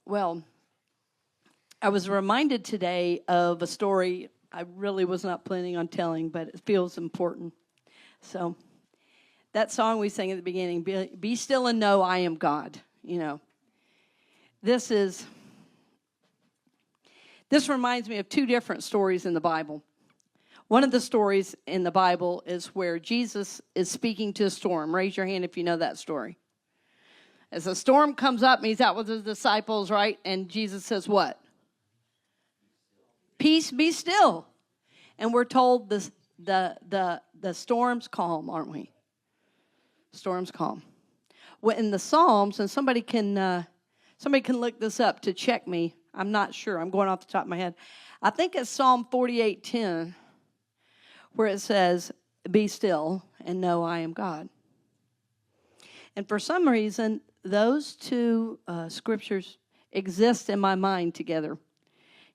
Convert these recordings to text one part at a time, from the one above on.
Well, I was reminded today of a story I really was not planning on telling, but it feels important. So that song we sang at the beginning, Be Still and Know I Am God, This reminds me of two different stories in the Bible. One of the stories in the Bible is where Jesus is speaking to a storm. Raise your hand if you know that story. As a storm comes up, and he's out with his disciples, right? And Jesus says what? Peace, be still. And we're told the storm's calm, aren't we? Storm's calm. Well, in the Psalms, and somebody can look this up to check me. I'm not sure. I'm going off the top of my head. I think it's Psalm 48:10, where it says, "Be still and know I am God." And for some reason, those two scriptures exist in my mind together,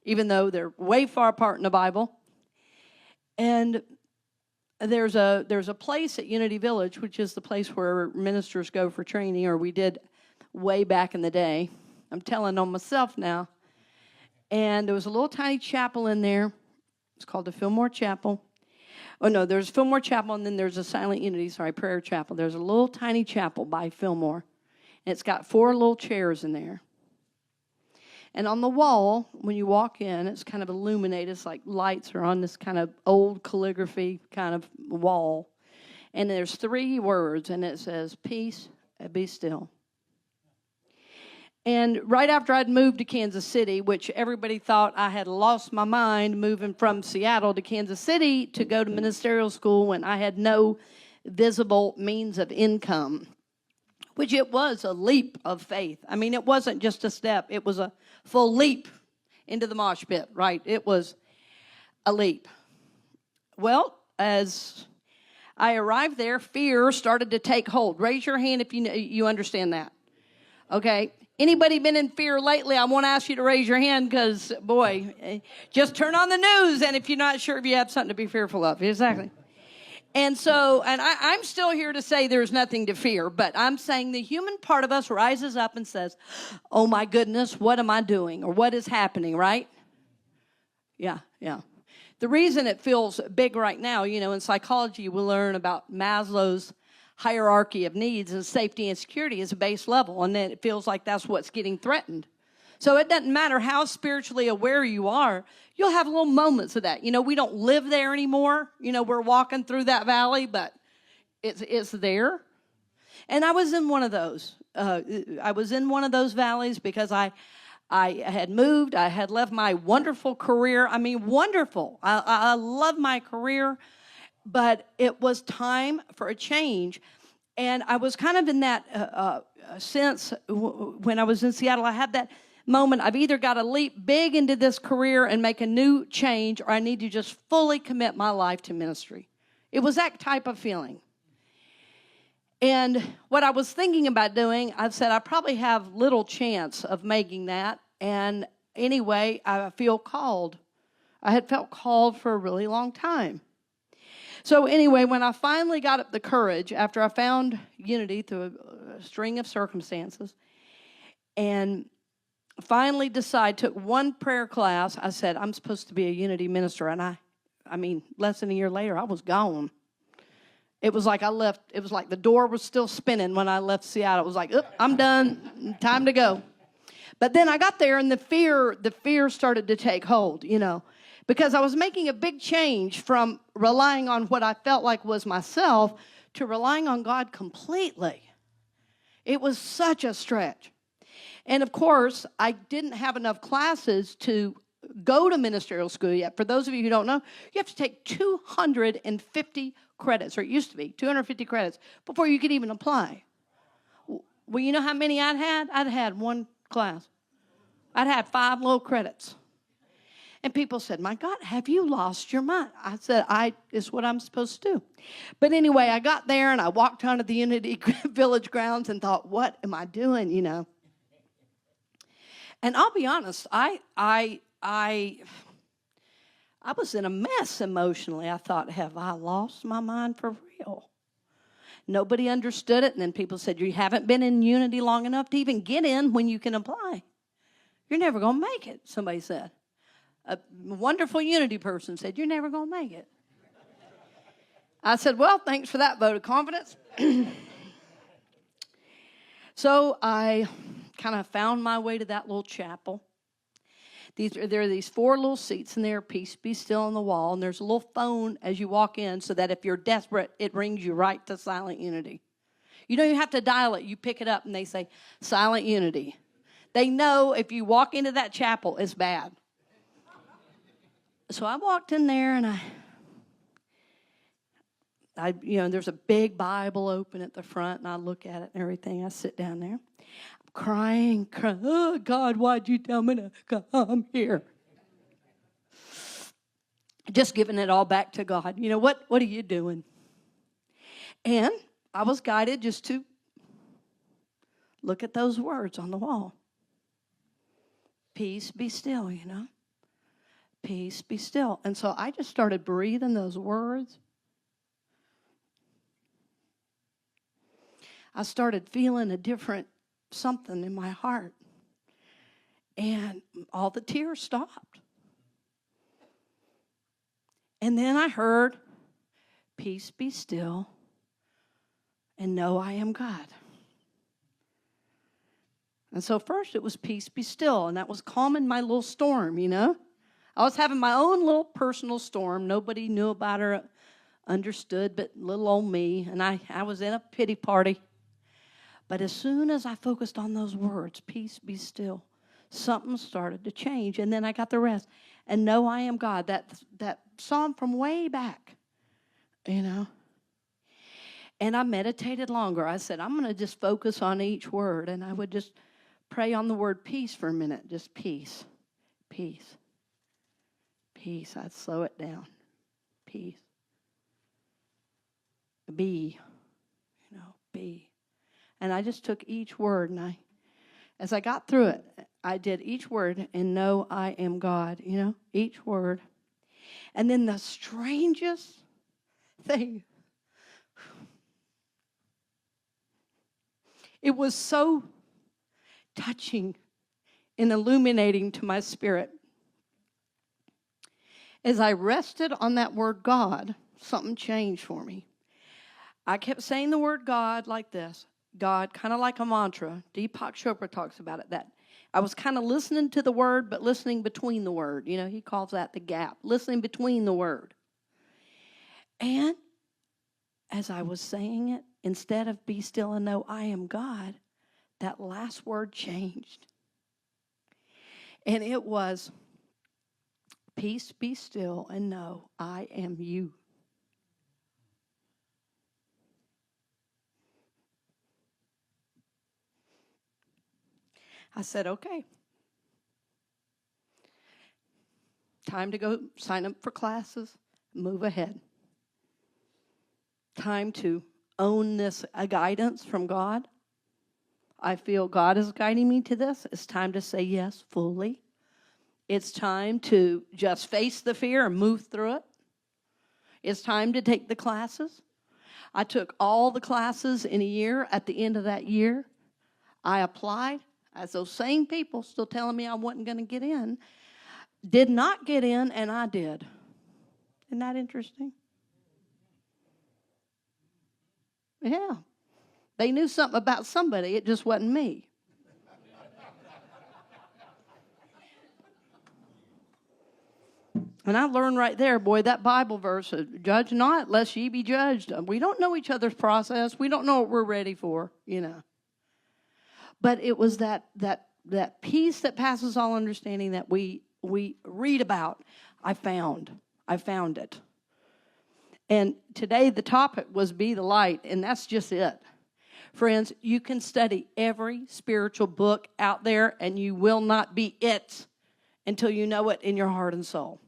even though they're way far apart in the Bible. And there's a place at Unity Village, which is the place where ministers go for training, or we did way back in the day. I'm telling on myself now. And there was a little tiny chapel in there. It's called the Fillmore Chapel. Oh, no, there's Fillmore Chapel, and then there's a Silent Unity, prayer chapel. There's a little tiny chapel by Fillmore, and it's got 4 little chairs in there. And on the wall, when you walk in, it's kind of illuminated. It's like lights are on this kind of old calligraphy kind of wall. And there's 3 words, and it says, "Peace, be still." And right after I'd moved to Kansas City, which everybody thought I had lost my mind moving from Seattle to Kansas City to go to ministerial school when I had no visible means of income, which it was a leap of faith. I mean, it wasn't just a step. It was a full leap into the mosh pit, right? It was a leap. Well, as I arrived there, fear started to take hold. Raise your hand if you understand that. Okay. Anybody been in fear lately? I won't ask you to raise your hand because, boy, just turn on the news, and if you're not sure if you have something to be fearful of. Exactly. And so, I'm still here to say there's nothing to fear, but I'm saying the human part of us rises up and says, "Oh, my goodness, what am I doing?" or "What is happening," right? Yeah. The reason it feels big right now, in psychology, we learn about Maslow's hierarchy of needs, and safety and security is a base level, and then it feels like that's what's getting threatened. So it doesn't matter how spiritually aware you are, you'll have little moments of that. We don't live there anymore. We're walking through that valley, but it's there. And I was in one of those. I was in one of those valleys because I had moved. I had left my wonderful career. I mean, wonderful. I love my career. But it was time for a change. And I was kind of in that sense when I was in Seattle. I had that moment. I've either got to leap big into this career and make a new change, or I need to just fully commit my life to ministry. It was that type of feeling. And what I was thinking about doing, I said I probably have little chance of making that. And anyway, I feel called. I had felt called for a really long time. So anyway, when I finally got up the courage, after I found Unity through a string of circumstances, and finally took one prayer class, I said, I'm supposed to be a Unity minister. And I mean, less than a year later, I was gone. It was like I left. It was like the door was still spinning when I left Seattle. It was like, I'm done. Time to go. But then I got there, and the fear started to take hold, because I was making a big change from relying on what I felt like was myself to relying on God completely. It was such a stretch. And of course, I didn't have enough classes to go to ministerial school yet. For those of you who don't know, you have to take 250 credits, or it used to be 250 credits, before you could even apply. Well, you know how many I'd had? I'd had one class. I'd had 5 low credits. And people said, "My God, have you lost your mind?" I said, it's what I'm supposed to do. But anyway, I got there, and I walked onto the Unity Village grounds and thought, what am I doing, And I'll be honest, I was in a mess emotionally. I thought, have I lost my mind for real? Nobody understood it. And then people said, you haven't been in Unity long enough to even get in when you can apply. You're never going to make it, somebody said. A wonderful Unity person said, you're never going to make it. I said, well, thanks for that vote of confidence. So I kind of found my way to that little chapel. There are these 4 little seats in there, peace be still on the wall, and there's a little phone as you walk in so that if you're desperate, it rings you right to Silent Unity. You don't even have to dial it. You pick it up and they say, Silent Unity. They know if you walk into that chapel, it's bad. So I walked in there and there's a big Bible open at the front, and I look at it and everything. I sit down there. Crying, oh, God, why'd you tell me to come here? Just giving it all back to God. You know, what are you doing? And I was guided just to look at those words on the wall. Peace be still, you know. Peace be still. And so I just started breathing those words. I started feeling a different something in my heart. And all the tears stopped. And then I heard, peace be still, and know I am God. And so first it was peace be still, and that was calming my little storm, you know. I was having my own little personal storm. Nobody knew about her, understood, but little old me. And I was in a pity party. But as soon as I focused on those words, peace be still, something started to change. And then I got the rest. And know I am God, that psalm from way back, you know. And I meditated longer. I said, I'm going to just focus on each word. And I would just pray on the word peace for a minute. Just peace, peace, peace. I'd slow it down. Peace. Be, you know, be. And I just took each word, and as I got through it, I did each word and know I am God, you know, each word. And then the strangest thing, it was so touching and illuminating to my spirit. As I rested on that word God, something changed for me. I kept saying the word God like this. God, kind of like a mantra. Deepak Chopra talks about it. That I was kind of listening to the word, but listening between the word. You know, he calls that the gap. Listening between the word. And as I was saying it, instead of be still and know I am God, that last word changed. And it was, peace be still and know I am you. I said, okay. Time to go sign up for classes, move ahead. Time to own this guidance from God. I feel God is guiding me to this. It's time to say yes fully. It's time to just face the fear and move through it. It's time to take the classes. I took all the classes in a year. At the end of that year, I applied. As those same people still telling me I wasn't going to get in, did not get in, and I did. Isn't that interesting? Yeah. They knew something about somebody. It just wasn't me. And I learned right there, boy, that Bible verse, judge not lest ye be judged. We don't know each other's process. We don't know what we're ready for, you know. But it was that peace that passes all understanding that we read about. I found it. And today the topic was be the light, and that's just it. Friends, you can study every spiritual book out there, and you will not be it until you know it in your heart and soul.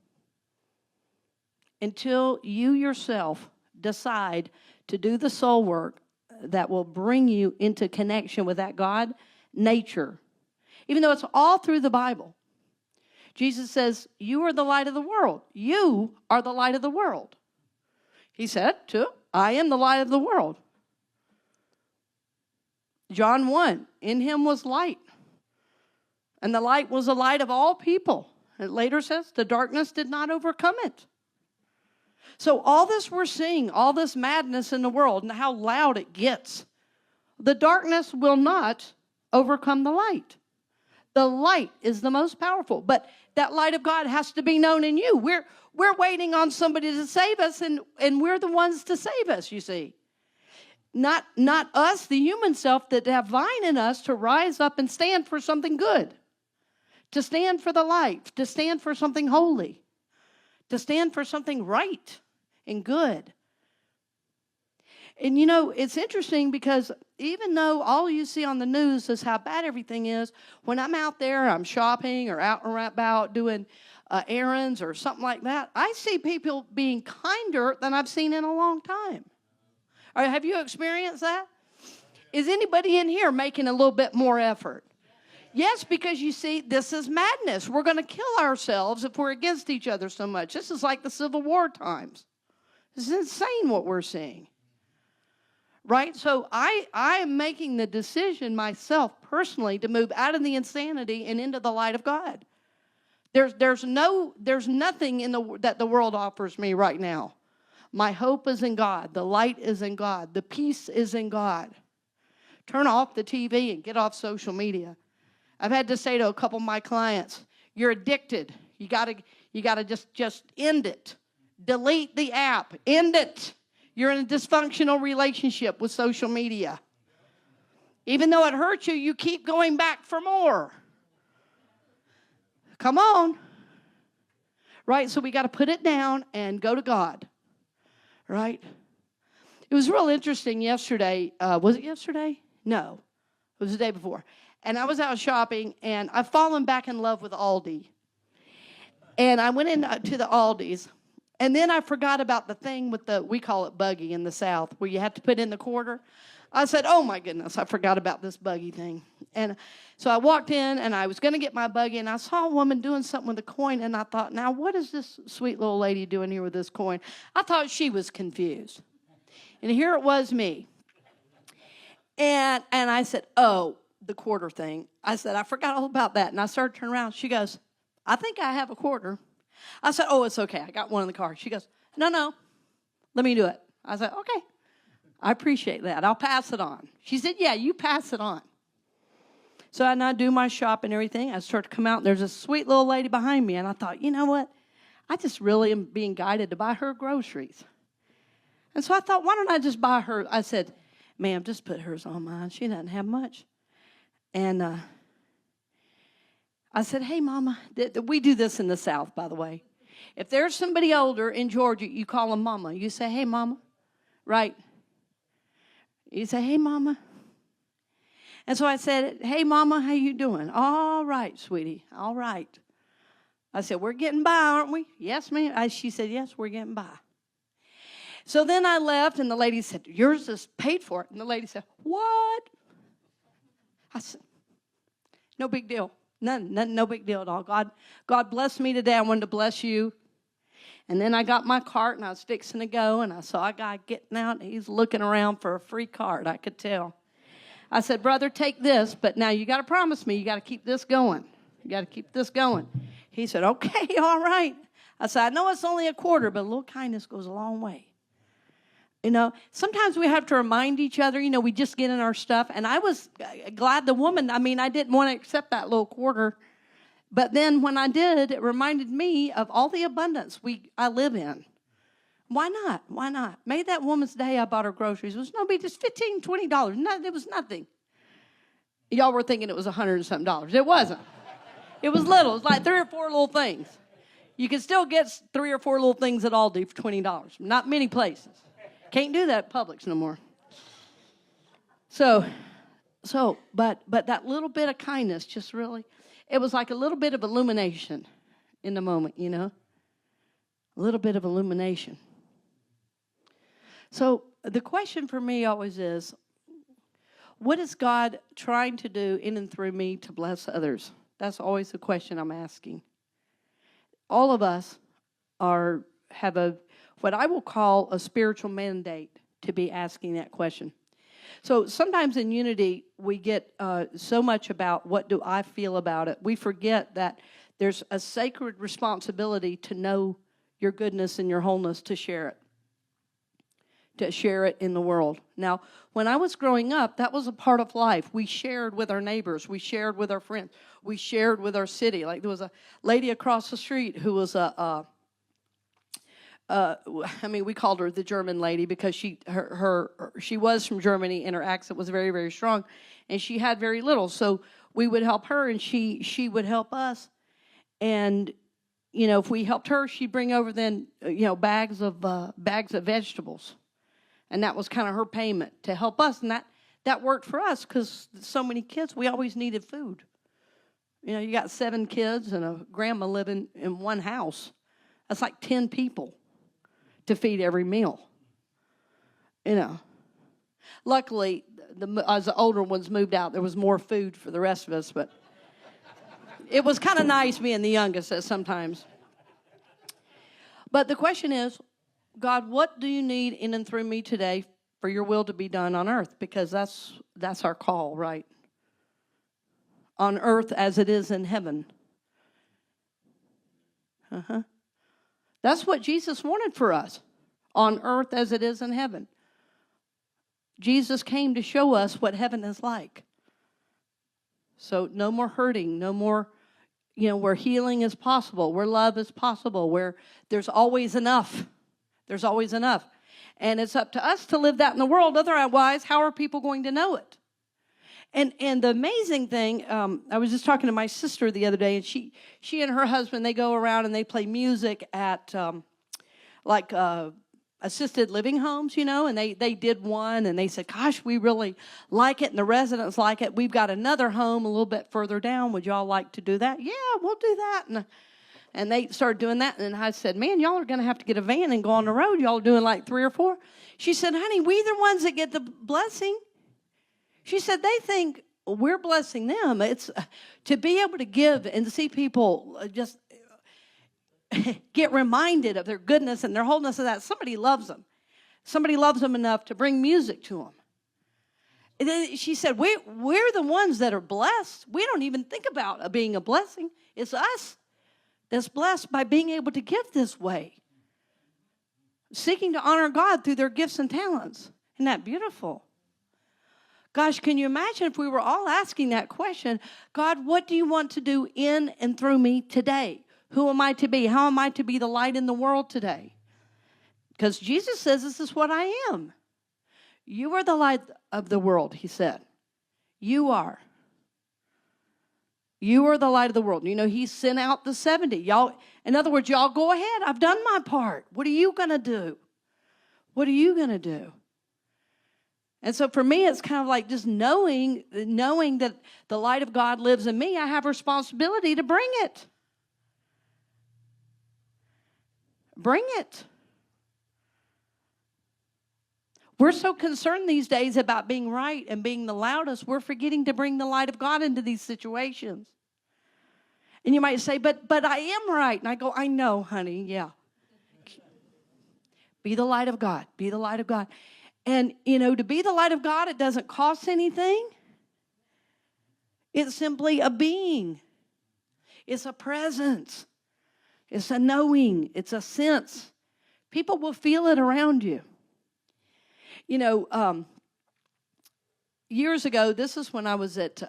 Until you yourself decide to do the soul work that will bring you into connection with that God nature. Even though it's all through the Bible. Jesus says, you are the light of the world. You are the light of the world. He said, too, I am the light of the world. John 1, in him was light. And the light was the light of all people. It later says the darkness did not overcome it. So all this we're seeing, all this madness in the world and how loud it gets, the darkness will not overcome the light. The light is the most powerful. But that light of God has to be known in you. We're waiting on somebody to save us, and we're the ones to save us, you see. Not us, the human self, that have vine in us to rise up and stand for something good, to stand for the light, to stand for something holy, to stand for something right and good. And, it's interesting because even though all you see on the news is how bad everything is, when I'm out there, I'm shopping or out and about doing errands or something like that, I see people being kinder than I've seen in a long time. Have you experienced that? Is anybody in here making a little bit more effort? Yes, because you see, this is madness. We're going to kill ourselves if we're against each other so much. This is like the Civil War times. This is insane what we're seeing. Right? So I am making the decision myself personally to move out of the insanity and into the light of God. There's nothing that the world offers me right now. My hope is in God. The light is in God. The peace is in God. Turn off the TV and get off social media. I've had to say to a couple of my clients, you're addicted. You gotta just end it. Delete the app. End it. You're in a dysfunctional relationship with social media. Even though it hurts you, you keep going back for more. Come on. Right? So we got to put it down and go to God. Right? It was real interesting yesterday. Was it yesterday? No. It was the day before. And I was out shopping, and I've fallen back in love with Aldi. And I went into the Aldi's. And then I forgot about the thing with we call it buggy in the South, where you have to put in the quarter. I said, oh, my goodness, I forgot about this buggy thing. And so I walked in, and I was going to get my buggy, and I saw a woman doing something with a coin, and I thought, now, what is this sweet little lady doing here with this coin? I thought she was confused. And here it was me. And I said, oh, the quarter thing. I said, I forgot all about that. And I started turning around. She goes, I think I have a quarter. I said, oh, it's okay. I got one in the car. She goes, no, let me do it. I said, okay, I appreciate that. I'll pass it on. She said, yeah, you pass it on. So I do my shop and everything. I start to come out, and there's a sweet little lady behind me. And I thought, you know what? I just really am being guided to buy her groceries. And so I thought, why don't I just buy her? I said, ma'am, just put hers on mine. She doesn't have much. And I said, hey, Mama, we do this in the South, by the way. If there's somebody older in Georgia, you call them Mama. You say, hey, Mama, right? You say, hey, Mama. And so I said, hey, Mama, how you doing? All right, sweetie, all right. I said, we're getting by, aren't we? Yes, ma'am. She said, yes, we're getting by. So then I left, and the lady said, yours is paid for. And the lady said, what? I said, no big deal. No big deal at all. God blessed me today. I wanted to bless you. And then I got my cart, and I was fixing to go, and I saw a guy getting out, and he's looking around for a free cart. I could tell. I said, brother, take this, but now you got to promise me you got to keep this going. You got to keep this going. He said, okay, all right. I said, I know it's only a quarter, but a little kindness goes a long way. Sometimes we have to remind each other, we just get in our stuff. And I was glad the woman, I didn't want to accept that little quarter. But then when I did, it reminded me of all the abundance I live in. Why not? Why not? Made that woman's day. I bought her groceries. It was no big, just $15, $20. It was nothing. Y'all were thinking it was $100 and something. It wasn't. It was little. It was like 3 or 4 little things. You can still get 3 or 4 little things at Aldi for $20. Not many places. Can't do that at Publix no more. But that little bit of kindness just really, it was like a little bit of illumination in the moment, A little bit of illumination. So the question for me always is, what is God trying to do in and through me to bless others? That's always the question I'm asking. All of us have what I will call a spiritual mandate to be asking that question. So sometimes in unity, we get so much about what do I feel about it. We forget that there's a sacred responsibility to know your goodness and your wholeness, to share it in the world. Now, when I was growing up, that was a part of life. We shared with our neighbors. We shared with our friends. We shared with our city. Like there was a lady across the street who was we called her the German lady because she was from Germany and her accent was very, very strong, and she had very little. So we would help her, and she would help us. And if we helped her, she'd bring over then bags of vegetables. And that was kind of her payment to help us. And that worked for us because so many kids, we always needed food. You got 7 kids and a grandma living in one house. That's like 10 people to feed every meal. Luckily, as the older ones moved out, there was more food for the rest of us. But it was kind of nice being the youngest at sometimes. But the question is, God, what do you need in and through me today for your will to be done on earth? Because that's our call, right? On earth as it is in heaven. That's what Jesus wanted for us. On earth as it is in heaven. Jesus came to show us what heaven is like. So no more hurting, no more, where healing is possible, where love is possible, where there's always enough. There's always enough. And it's up to us to live that in the world. Otherwise, how are people going to know it? And the amazing thing, I was just talking to my sister the other day, and she and her husband, they go around and they play music at assisted living homes, and they did one, and they said, gosh, we really like it, and the residents like it. We've got another home a little bit further down. Would y'all like to do that? Yeah, we'll do that. And they started doing that, and I said, man, y'all are going to have to get a van and go on the road. Y'all are doing like 3 or 4. She said, honey, we the ones that get the blessing. She said, they think we're blessing them. It's to be able to give and to see people just get reminded of their goodness and their wholeness of that. Somebody loves them. Somebody loves them enough to bring music to them. And then she said, we're the ones that are blessed. We don't even think about being a blessing. It's us that's blessed by being able to give this way, seeking to honor God through their gifts and talents. Isn't that beautiful? Gosh, can you imagine if we were all asking that question, God, what do you want to do in and through me today? Who am I to be? How am I to be the light in the world today? Because Jesus says this is what I am. You are the light of the world, he said. You are. You are the light of the world. He sent out the 70. Y'all, in other words, y'all go ahead. I've done my part. What are you going to do? What are you going to do? And so for me, it's kind of like just knowing that the light of God lives in me. I have a responsibility to bring it. Bring it. We're so concerned these days about being right and being the loudest, we're forgetting to bring the light of God into these situations. And you might say, but I am right. And I go, I know, honey, yeah. Be the light of God. Be the light of God. And, to be the light of God, it doesn't cost anything. It's simply a being. It's a presence. It's a knowing. It's a sense. People will feel it around you. Years ago, this is when I was at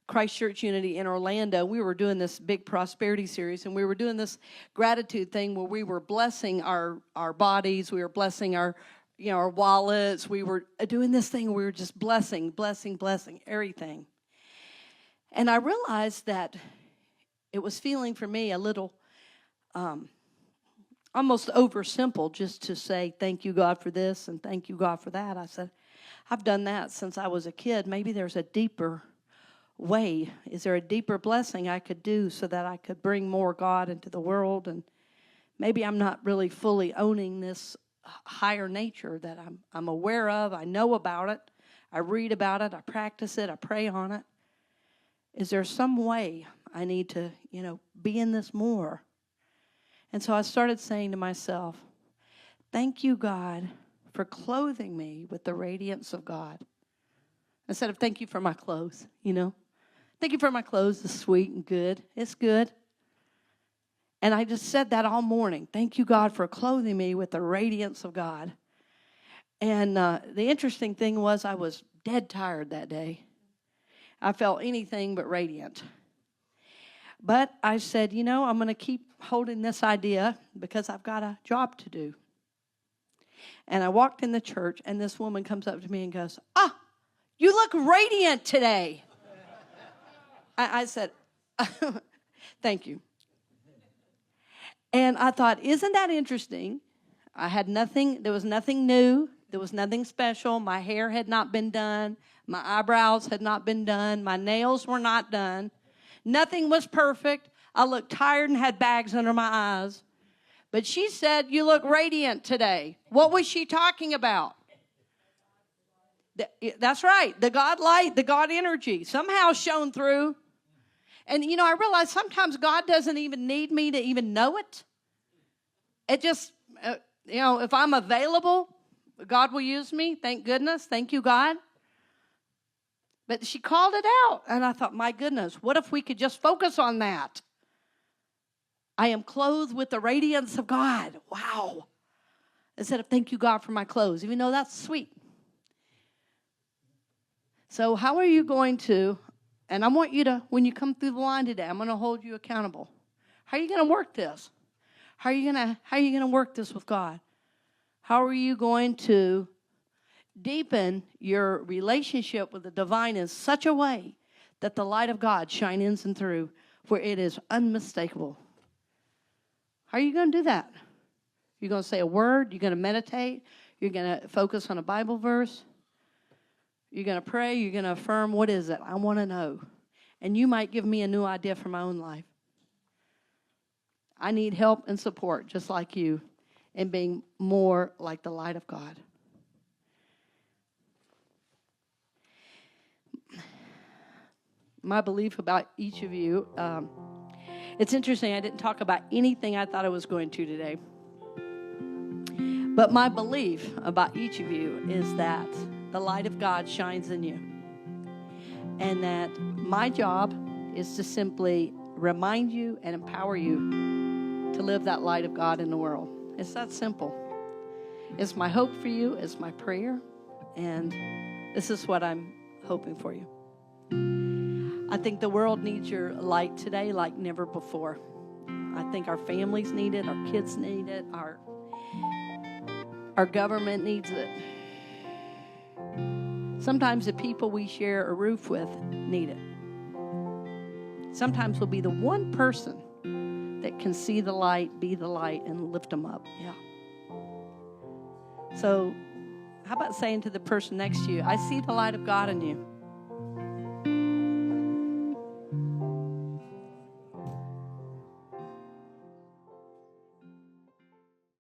Christ Church Unity in Orlando. We were doing this big prosperity series, and we were doing this gratitude thing where we were blessing our bodies, we were blessing our wallets, we were doing this thing where we were just blessing everything. And I realized that it was feeling for me a little almost oversimple just to say, thank you, God, for this and thank you, God, for that. I said, I've done that since I was a kid. Maybe there's a deeper way. Is there a deeper blessing I could do so that I could bring more God into the world? And maybe I'm not really fully owning this higher nature that I'm aware of. I know about it. I read about it. I practice it. I pray on it. Is there some way I need to, be in this more? And so I started saying to myself, thank you, God, for clothing me with the radiance of God. Instead of thank you for my clothes, you know. Thank you for my clothes. It's sweet and good. It's good. And I just said that all morning. Thank you, God, for clothing me with the radiance of God. And the interesting thing was I was dead tired that day. I felt anything but radiant. But I said, you know, I'm going to keep holding this idea because I've got a job to do. And I walked in the church, and this woman comes up to me and goes, you look radiant today. I said, thank you. And I thought, isn't that interesting? There was nothing new. There was nothing special. My hair had not been done. My eyebrows had not been done. My nails were not done. Nothing was perfect. I looked tired and had bags under my eyes. But she said, you look radiant today. What was she talking about? That's right. The God light, the God energy somehow shone through. And, you know, I realized sometimes God doesn't even need me to even know it. It just, you know, if I'm available, God will use me. Thank goodness. Thank you, God. But she called it out. And I thought, my goodness, what if we could just focus on that? I am clothed with the radiance of God. Wow. Instead of thank you, God, for my clothes, even though that's sweet. So how are you going to, and I want you to, when you come through the line today, I'm going to hold you accountable. How are you going to work this? How are you going to work this with God? How are you going to deepen your relationship with the divine in such a way that the light of God shines in and through, where it is unmistakable? How are you going to do that? You're going to say a word? You're going to meditate? You're going to focus on a Bible verse? You're going to pray? You're going to affirm? What is it? I want to know. And you might give me a new idea for my own life. I need help and support, just like you, in being more like the light of God. My belief about each of you, it's interesting, I didn't talk about anything I thought I was going to today. But my belief about each of you is that the light of God shines in you. And that my job is to simply remind you and empower you to live that light of God in the world. It's that simple. It's my hope for you. It's my prayer. And this is what I'm hoping for you. I think the world needs your light today like never before. I think our families need it. Our kids need it. Our government needs it. Sometimes the people we share a roof with need it. Sometimes we'll be the one person that can see the light, be the light, and lift them up. Yeah. So how about saying to the person next to you, I see the light of God in you.